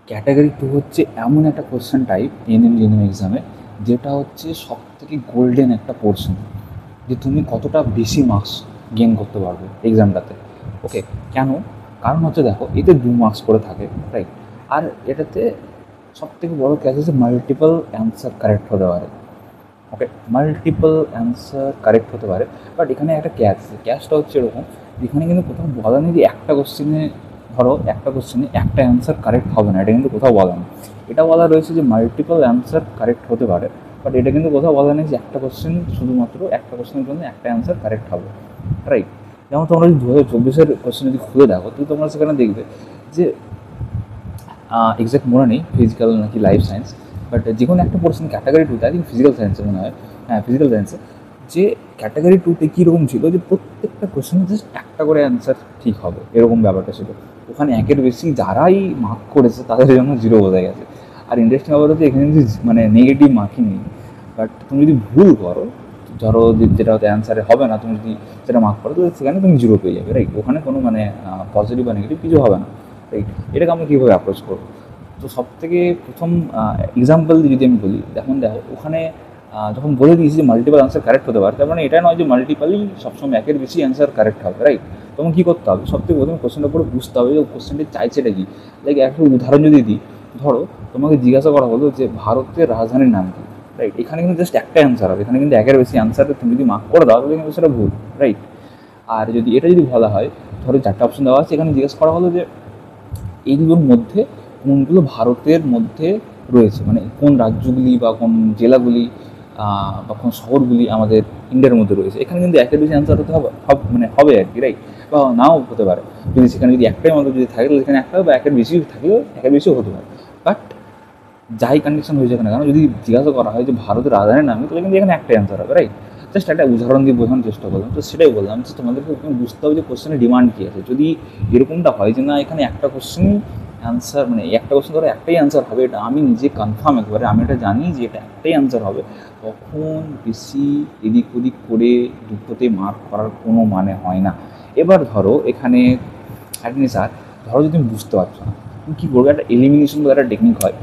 Category two হচ্ছে এমন একটা কোশ্চেন টাইপ এনএম এক্সামে, যেটা হচ্ছে সব থেকে গোল্ডেন একটা পোর্শন, যে তুমি কতটা বেশি মার্কস গেইন করতে পারবে এক্সামটাতে। ওকে, কেন? কারণ হচ্ছে দেখো, এতে 2 মার্কস করে থাকে, রাইট? আর এটাতে সব থেকে বড়ো ক্যাচ হচ্ছে মাল্টিপল অ্যান্সার কারেক্ট হতে পারে। ওকে, মাল্টিপল অ্যান্সার কারেক্ট হতে পারে, বাট এখানে একটা ক্যাচটা হচ্ছে এরকম, এখানে কিন্তু কোথাও বলা নেই যে একটা কোশ্চেনে, ধরো একটা কোশ্চেনে একটা অ্যান্সার কারেক্ট হবে না, এটা কিন্তু কোথাও বলা নেই। এটা বলা রয়েছে যে মাল্টিপল অ্যান্সার কারেক্ট হতে পারে, বাট এটা কিন্তু কোথাও বলা নেই যে একটা কোশ্চেন, শুধুমাত্র একটা কোশ্চেনের জন্য একটা অ্যান্সার কারেক্ট হবে, রাইট? যেমন তোমরা যদি 2024-এর কোশ্চেন যদি খুলে দেখো, তাহলে তোমরা সেখানে দেখবে যে এক্সাক্ট মনে নেই ফিজিক্যাল নাকি লাইফ সায়েন্স, বাট যে কোনো একটা পোর্শন ক্যাটাগরি টুতে, আই থিঙ্ক ফিজিক্যাল সায়েন্সে মনে হয়, হ্যাঁ ফিজিক্যাল সায়েন্সে, যে ক্যাটাগরি টুতে কীরকম ছিল, যে প্রত্যেকটা কোশ্চেনে জাস্ট একটা করে অ্যান্সার ঠিক হবে, এরকম ব্যাপারটা ছিল। ওখানে একের বেশি যারাই মার্ক করেছে তাদের জন্য 0 বোঝা গেছে। আর ইন্টারেস্টিং ব্যাপার হচ্ছে, এখানে যদি মানে নেগেটিভ মার্কিং নেই, বাট তুমি যদি ভুল করো, ধরো যেটা হয়তো অ্যান্সারে হবে না, তুমি যদি সেটা মার্ক করো, তো সেখানে তুমি 0 পেয়ে যাবে, রাইট? ওখানে কোনো মানে পজিটিভ বা নেগেটিভ কিছু হবে না, রাইট? এটাকে আমরা কীভাবে অ্যাপ্রোচ করবো? তো সব থেকে প্রথম এক্সাম্পল যদি আমি বলি, দেখো ওখানে যখন বলে দিয়েছি যে মাল্টিপল অ্যান্সার কারেক্ট হতে পারে, তার মানে এটা নয় যে মাল্টিপলই সবসময় একের বেশি অ্যান্সার কারেক্ট হবে, রাইট? তখন কী করতে হবে? সব থেকে প্রথমে কোশ্চেনটার উপরে বুঝতে হবে যে কোশ্চেনটি চাইছে এটা কি। লাইক একটা উদাহরণ যদি দিই, ধরো তোমাকে জিজ্ঞাসা করা হলো যে ভারতের রাজধানীর নাম কি, রাইট? এখানে কিন্তু জাস্ট একটা অ্যান্সার হবে, এখানে কিন্তু একের বেশি অ্যান্সার তুমি যদি মার্ক করে দাও, তাহলে কিন্তু সেটা ভুল, রাইট? আর যদি এটা যদি বলা হয়, ধরো 4টা অপশন দেওয়া আছে, এখানে জিজ্ঞাসা করা হলো যে এইগুলোর মধ্যে কোনগুলো ভারতের মধ্যে রয়েছে, মানে কোন রাজ্যগুলি বা কোন জেলাগুলি বা কোন শহরগুলি আমাদের ইন্ডিয়ার মধ্যে রয়েছে। এখানে কিন্তু একের বেশি অ্যান্সার হতে হবে, মানে হবে আর কি, রাইট? বা নাও হতে পারে, যদি সেখানে যদি একটাই আমাদের যদি থাকে, তাহলে সেখানে একটা, বা একের বেশি থাকলেও একের বেশিও হতে পারে। বাট যাই কন্ডিশন হয়েছে না কেন, যদি জিজ্ঞাসা করা হয় যে ভারতের রাজধানীর নামে, তাহলে কিন্তু এখানে একটাই অ্যান্সার হবে, রাইট? জাস্ট একটা উদাহরণ দিয়ে বোঝানোর চেষ্টা করলাম, তো সেটাই বললাম যে তোমাদেরকে বুঝতে হবে যে কোশ্চেনের ডিমান্ড কী আছে। যদি এরকমটা হয় যে না, এখানে একটা কোশ্চেন অ্যান্সার, মানে একটা কোশ্চেন ধরো একটাই অ্যান্সার হবে, এটা আমি নিজে কনফার্ম একবারে, আমি এটা জানি যে এটা একটাই অ্যান্সার হবে, তখন বেশি এদিক ওদিক করে দুটোতে মার্ক করার কোনো মানে হয় না। এবার ধরো এখানে অ্যাটলিস্ট, স্যার ধরো যদি তুমি বুঝতে পারছো না, তুমি কী করবে? একটা এলিমিনেশন বলে একটা টেকনিক হয়,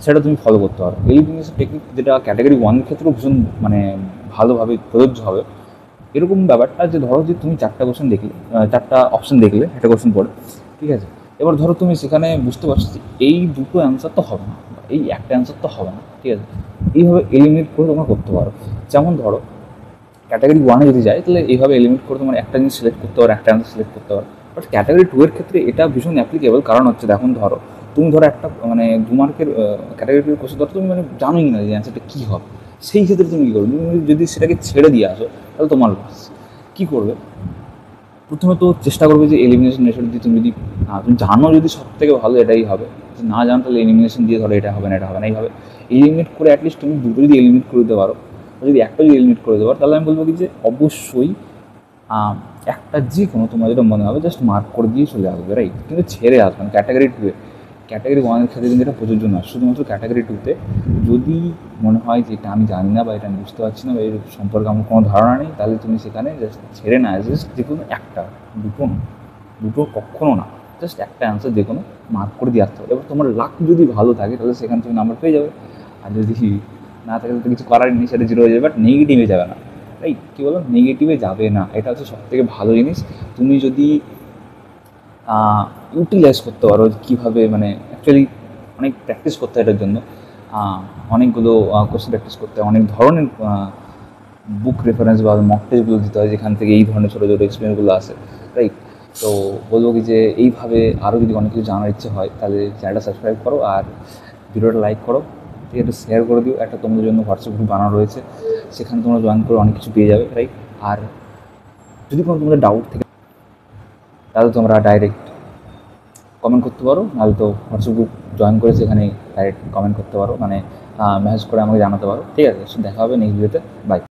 সেটা তুমি ফলো করতে পারো। এলিমিনেশন টেকনিক, যেটা ক্যাটাগরি 1-এর ক্ষেত্রেও ভীষণ মানে ভালোভাবে প্রযোজ্য হবে। এরকম ব্যাপারটা যে ধরো যে তুমি 4টা কোশ্চেন দেখলে, 4টা অপশন দেখলে একটা কোশ্চেন পড়ে, ঠিক আছে? এবার ধরো তুমি সেখানে বুঝতে পারছো যে এই দুটো অ্যান্সার তো হবে না, এই একটা অ্যান্সার তো হবে না, ঠিক আছে? এইভাবে এলিমিনেট করে তোমরা করতে পারো। যেমন ধরো ক্যাটাগরি 1-এ যদি যায়, তাহলে এইভাবে এলিমিনেট করে তোমার একটা জিনিস সিলেক্ট করতে পারো, একটা অ্যান্সার সিলেক্ট করতে পারো। বাট ক্যাটাগরি 2-এর ক্ষেত্রে এটা ভীষণ অ্যাপ্লিকেবল, কারণ হচ্ছে দেখুন, ধরো তুমি ধরো একটা মানে 2 মার্কের ক্যাটাগরি 2-এর কোশ্চেন, ধরো তুমি মানে জানোই না যে অ্যান্সারটা কী হবে, সেই ক্ষেত্রে তুমি কী করবে? তুমি যদি সেটাকে ছেড়ে দিয়ে আসো, তাহলে তোমার লস। কী করবে? প্রথমে তো চেষ্টা করবে যে এলিমিনেশন মেথড দিয়ে, তুমি যদি তুমি জানো যদি সব থেকে ভালো এটাই হবে, যদি না জানো তাহলে এলিমিনেশন দিয়ে ধরো এটা হবে না, এটা হবে না, এইভাবে এলিমিনেট করে অ্যাটলিস্ট তুমি দুটো যদি এলিমিনেট করে দিতে পারো, যদি একটা যদি এলিমিনেট করে দিতে পারো, তাহলে আমি বলবো কি যে অবশ্যই একটা যে কোনো তোমার যেটা মনে হবে জাস্ট মার্ক করে দিয়ে চলে আসবে, রাইট? কিন্তু ছেড়ে আসবে না। ক্যাটাগরি 2-এ, ক্যাটাগরি 1-এর ক্ষেত্রে কিন্তু এটা প্রযোজ্য নয়, শুধুমাত্র ক্যাটাগরি 2-তে যদি মনে হয় যে এটা আমি জানি না, বা এটা আমি বুঝতে পারছি না, বা এর সম্পর্কে আমার কোনো ধারণা নেই, তাহলে তুমি সেখানে জাস্ট ছেড়ে না, জাস্ট যে কোনো একটা, দুটো না, দুটো কখনো না, জাস্ট একটা অ্যান্সার যে কোনো মার্ক করে দিয়ে আসতে হবে। এবার তোমার লাক যদি ভালো থাকে, তাহলে সেখানে তুমি নাম্বার পেয়ে যাবে, আর যদি না থাকে তো কিছু করার নেই, সেটা 0 হয়ে যাবে, বাট নেগেটিভে যাবে না, রাইট? কী বলো, নেগেটিভে যাবে না, এটা হচ্ছে সবথেকে ভালো জিনিস। তুমি যদি ইউটিলাইজ করতে পারো কীভাবে, মানে অ্যাকচুয়ালি অনেক প্র্যাকটিস করতে হয় এটার জন্য, অনেকগুলো কোশ্চেন প্র্যাকটিস করতে হয়, অনেক ধরনের বুক রেফারেন্স বা মক টেস্টগুলো দিতে হয়, যেখান থেকে এই ধরনের ছোটো ছোটো এক্সপেরিমেন্টগুলো আসে, রাইট? তো বলবো কি যে এইভাবে আরও যদি অনেক কিছু জানার ইচ্ছে হয়, তাহলে চ্যানেলটা সাবস্ক্রাইব করো, আর ভিডিওটা লাইক করো, ঠিক আছে? শেয়ার করে দিও। একটা তোমাদের জন্য হোয়াটসঅ্যাপ গ্রুপ বানানো রয়েছে, সেখানে তোমরা জয়েন করে অনেক কিছু পেয়ে যাবে, রাইট? আর যদি কোনো তোমাদের ডাউট থাকে, তাহলে তোমরা ডাইরেক্ট কমেন্ট করতে পারো, নাহলে তো হোয়াটসঅ্যাপ গ্রুপ জয়েন করে সেখানে ডাইরেক্ট কমেন্ট করতে পারো, মানে মেসেজ করে আমাকে জানাতে পারো, ঠিক আছে? দেখা হবে নেক্সট ভিডিওতে, বাই।